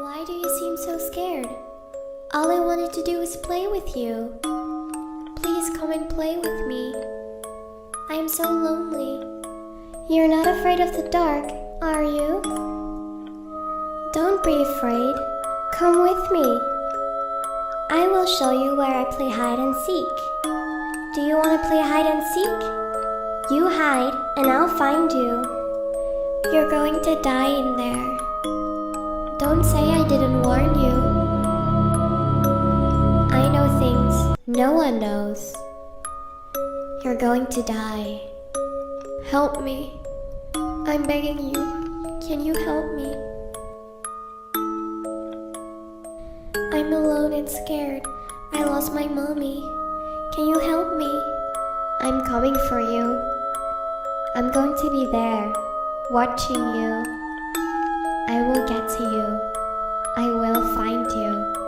Why do you seem so scared? All I wanted to do was play with you. Please come and play with me. I am so lonely. You're not afraid of the dark, are you? Don't be afraid. Come with me. I will show you where I play hide and seek. Do you want to play hide and seek? You hide and I'll find you. You're going to die in there. Don't say I didn't warn you. I know things no one knows. You're going to die. Help me. I'm begging you. Can you help me? I'm alone and scared. I lost my mommy. Can you help me? I'm coming for you. I'm going to be there, watching you. I will get to you. I will find you.